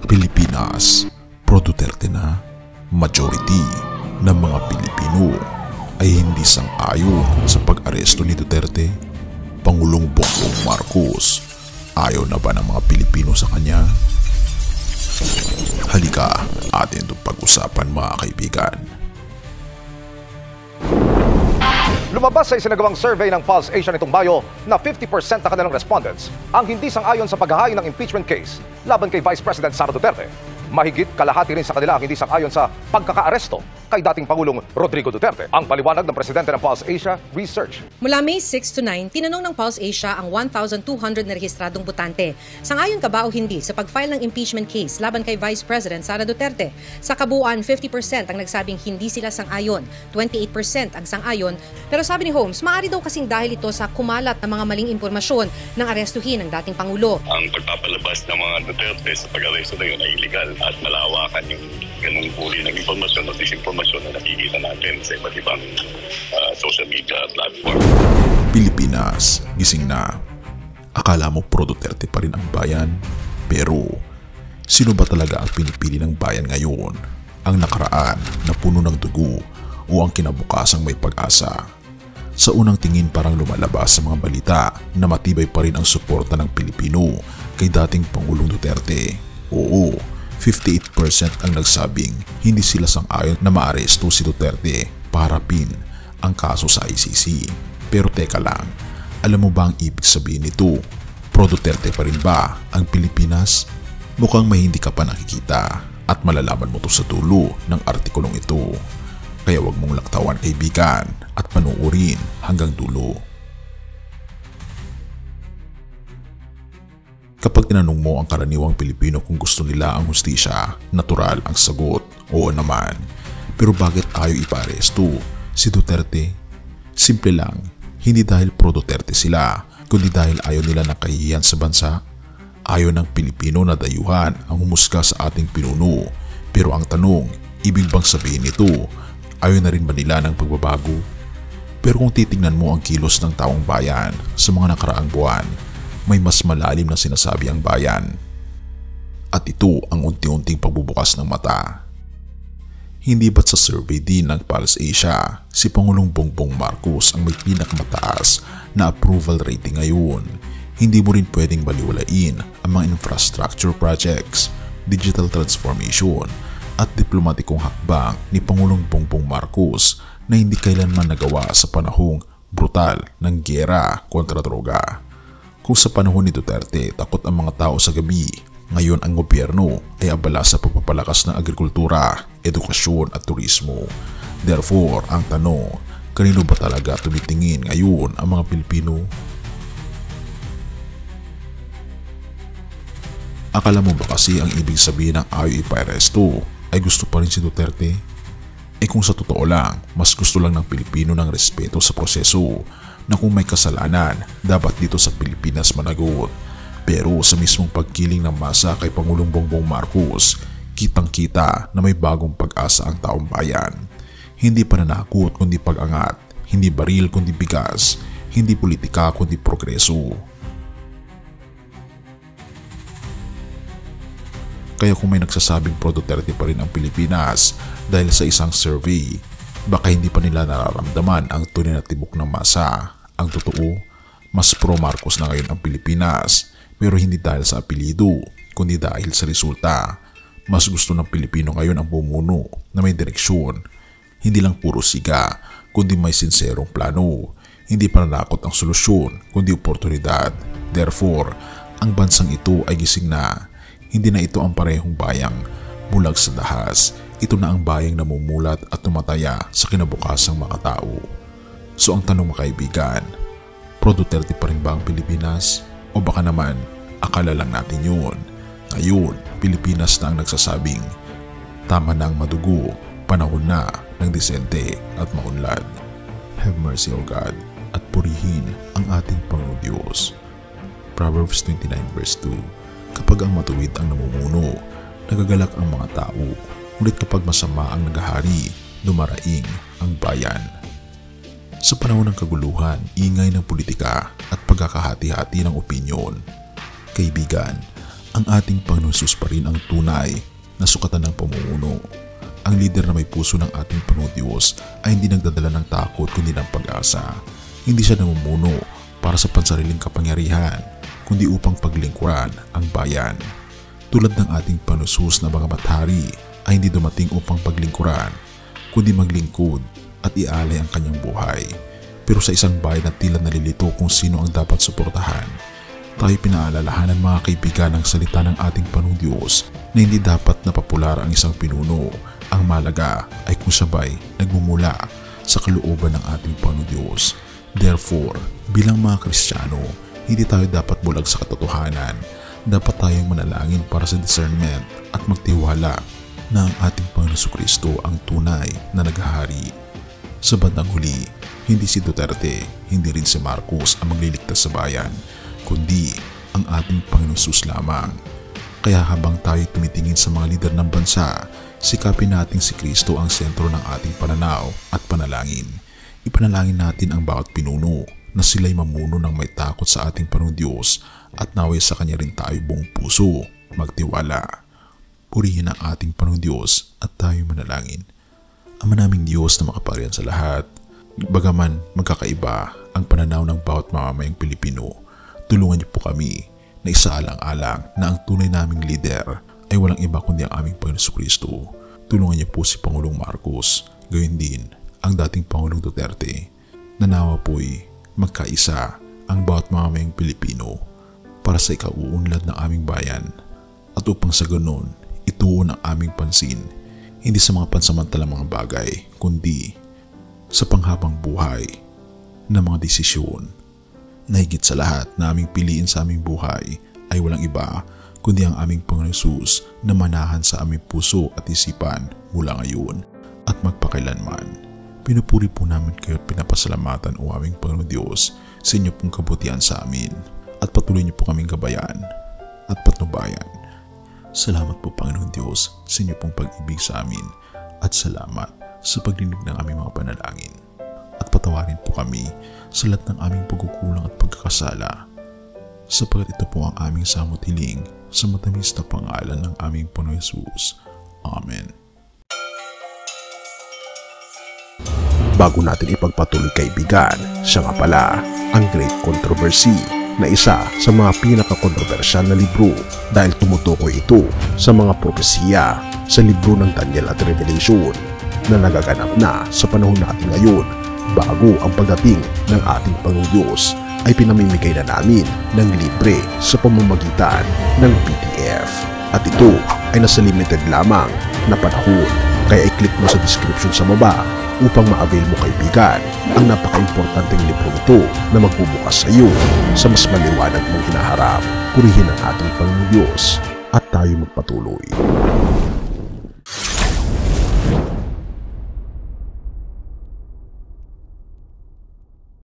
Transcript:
Pilipinas, pro Duterte na. Majority ng mga Pilipino ay hindi sang-ayon sa pag-aresto ni Duterte. Pangulong Bongbong Marcos, ayaw na ba ng mga Pilipino sa kanya? Halika, atin itong pag-usapan mga kaibigan. Lumabas sa isinagawang survey ng Pulse Asia nitong Mayo na 50% ng kanilang respondents ang hindi sang-ayon sa paghahain ng impeachment case laban kay Vice President Sara Duterte. Mahigit kalahati rin sa kanila ang hindi sang-ayon sa pagkakaaresto kay dating Pangulong Rodrigo Duterte. Ang paliwanag ng presidente ng Pulse Asia Research. Mula May 6 to 9, tinanong ng Pulse Asia ang 1,200 na rehistradong botante. Sang-ayon ka ba o hindi sa pag-file ng impeachment case laban kay Vice President Sara Duterte? Sa kabuuan, 50% ang nagsabing hindi sila sang-ayon, 28% ang sang-ayon. Pero sabi ni Holmes, maaari daw kasing dahil ito sa kumalat na mga maling impormasyon ng arestuhin ng dating Pangulo. Ang pagpapalabas ng mga Duterte sa pag-aresto na yun ay illegal at malawakan yung ganung uri ng impormasyon o disinformasyon na nakikita natin sa iba't ibang social media platform. Pilipinas, gising na. Akala mo pro Duterte pa rin ang bayan? Pero, sino ba talaga ang pinipili ng bayan ngayon? Ang nakaraan na puno ng dugo o ang kinabukasang may pag-asa? Sa unang tingin parang lumalabas sa mga balita na matibay pa rin ang suporta ng Pilipino kay dating Pangulong Duterte. Oo, 58% ang nagsabing hindi sila sang-ayon na maaresto si Duterte para harapin ang kaso sa ICC. Pero teka lang, alam mo ba ang ibig sabihin nito? Pro Duterte pa rin ba ang Pilipinas? Mukhang may hindi ka pa nakikita at malalaman mo to sa dulo ng artikulong ito. Kaya wag mong laktawan kaibigan at panuorin hanggang dulo. Kapag tinanong mo ang karaniwang Pilipino kung gusto nila ang hustisya, natural ang sagot, oo naman. Pero bakit ayaw iparesto si Duterte? Simple lang, hindi dahil pro Duterte sila, kundi dahil ayaw nila ng kahihiyan sa bansa. Ayaw ng Pilipino na dayuhan ang humusga sa ating pinuno. Pero ang tanong, ibig bang sabihin nito, ayaw na rin ba nila ng pagbabago? Pero kung titingnan mo ang kilos ng taong bayan sa mga nakaraang buwan, may mas malalim na sinasabi ang bayan. At ito ang unti-unting pagbubukas ng mata. Hindi ba't sa survey din ng Pulse Asia, si Pangulong Bongbong Marcos ang may pinakamataas na approval rating ngayon? Hindi mo rin pwedeng baliwalain ang mga infrastructure projects, digital transformation at diplomatikong hakbang ni Pangulong Bongbong Marcos na hindi kailanman nagawa sa panahong brutal ng giyera kontra droga. Kung sa panahon ni Duterte takot ang mga tao sa gabi, ngayon ang gobyerno ay abala sa pagpapalakas ng agrikultura, edukasyon at turismo. Therefore, ang tanong, kanino ba talaga tumitingin ngayon ang mga Pilipino? Akala mo ba kasi ang ibig sabihin ng ayaw iparesto ay gusto pa rin si Duterte? Kung sa totoo lang, mas gusto lang ng Pilipino ng respeto sa proseso na kung may kasalanan, dapat dito sa Pilipinas managot. Pero sa mismong pagkiling ng masa kay Pangulong Bongbong Marcos, kitang-kita na may bagong pag-asa ang taong bayan. Hindi pananakot kundi pag-angat, hindi baril kundi bigas, hindi politika kundi progreso. Kaya kung may nagsasabing pro Duterte pa rin ang Pilipinas dahil sa isang survey, baka hindi pa nila nararamdaman ang tunay na tibok ng masa. Ang totoo, mas pro Marcos na ngayon ang Pilipinas, pero hindi dahil sa apelyido, kundi dahil sa resulta. Mas gusto ng Pilipino ngayon ang bumuno na may direksyon, hindi lang puro siga, kundi may sinserong plano. Hindi pananakot ang solusyon, kundi oportunidad. Therefore, ang bansang ito ay gising na. Hindi na ito ang parehong bayang bulag sa dahas. Ito na ang bayang namumulat at tumataya sa kinabukasang mga tao. So ang tanong mga kaibigan, pro Duterte pa rin ba ang Pilipinas? O baka naman, akala lang natin yun. Ngayon, Pilipinas na ang nagsasabing, tama na ang madugo, panahon na ng disente at maunlad. Have mercy, O God, at purihin ang ating Panginoong Diyos. Proverbs 29 verse 2. Kapag ang matuwid ang namumuno, nagagalak ang mga tao. Ngunit kapag masama ang naghahari, dumaraing ang bayan. Sa panahon ng kaguluhan, ingay ng politika at pagkakahati-hati ng opinyon, kaibigan, Ang ating Panginoon Jesus pa rin ang tunay na sukatan ng pamumuno. Ang lider na may puso ng ating Panginoon Diyos ay hindi nagdadala ng takot kundi ng pag-asa. Hindi siya namumuno para sa pansariling kapangyarihan kundi upang paglingkuran ang bayan. Tulad ng ating Panginoon Jesus na mga hari ay hindi dumating upang paglingkuran kundi maglingkod at ialay ang kanyang buhay. Pero sa isang bayan na tila nalilito kung sino ang dapat suportahan, tayo pinaalalahanan mga kaibigan ng salita ng ating Panginoong Diyos na hindi dapat napapular ang isang pinuno. Ang malaga ay kung sabay nagmumula sa kalooban ng ating Panginoong Diyos. Therefore, bilang mga Kristiyano, hindi tayo dapat bulag sa katotohanan. Dapat tayong manalangin para sa discernment at magtiwala na ang ating Panginoon Jesucristo ang tunay na naghahari. Sa bandang huli, hindi si Duterte, hindi rin si Marcos ang magliligtas sa bayan, kundi ang ating Panginoon Jesus lamang. Kaya habang tayo tumitingin sa mga lider ng bansa, sikapin natin si Kristo ang sentro ng ating pananaw at panalangin. Ipanalangin natin ang bawat pinuno na sila'y mamuno ng may takot sa ating Panginoon Diyos at naway sa Kanya rin tayo buong puso magtiwala. Purihin ang ating Panginoon Diyos at tayo manalangin. Ama naming Diyos na makapangyarihan sa lahat, bagaman magkakaiba ang pananaw ng bawat mamamayang Pilipino, tulungan niyo po kami na isaalang-alang na ang tunay naming lider ay walang iba kundi ang aming Panginoon Jesucristo. Tulungan niyo po si Pangulong Marcos, gayon din ang dating Pangulong Duterte. Nanawa po'y magkaisa ang bawat mamamayang Pilipino para sa ikauunlad ng aming bayan at upang sa ganon ituon ang aming pansin hindi sa mga pansamantalang mga bagay kundi sa panghabang buhay na mga desisyon. Na higit sa lahat na aming piliin sa aming buhay ay walang iba kundi ang aming Panginoon Jesus na manahan sa aming puso at isipan mula ngayon at magpakailanman. Pinupuri po namin kayo at pinapasalamatan o aming Panginoon Diyos sa inyo pong kabutihan sa amin at patuloy niyo po kaming gabayan at patnubayan. Salamat po Panginoon Diyos sa inyo pong pag-ibig sa amin at salamat sa pagdinig ng aming mga panalangin. At patawarin po kami sa lahat ng aming pagkukulang at pagkakasala sapagkat ito po ang aming samot hiling sa matamis na pangalan ng aming Panginoon Jesus. Amen. Bago natin ipagpatuloy kaibigan, siya nga pala ang Great Controversy na isa sa mga pinaka-kontrobersyal na libro dahil tumutukoy ito sa mga propesiya sa libro ng Daniel at Revelation na nagaganap na sa panahon natin ngayon. Bago ang pagdating ng ating Panginoong Diyos ay pinamimigay na namin ng libre sa pamamagitan ng PDF at ito ay nasa limited lamang na panahon, kaya i-click mo sa description sa baba upang ma-avail mo kaibigan ang napaka-importanteng libro ito na magbubukas sa iyo sa mas maliwanag mong hinaharap. Purihin ang ating Panginoong Diyos at tayo magpatuloy.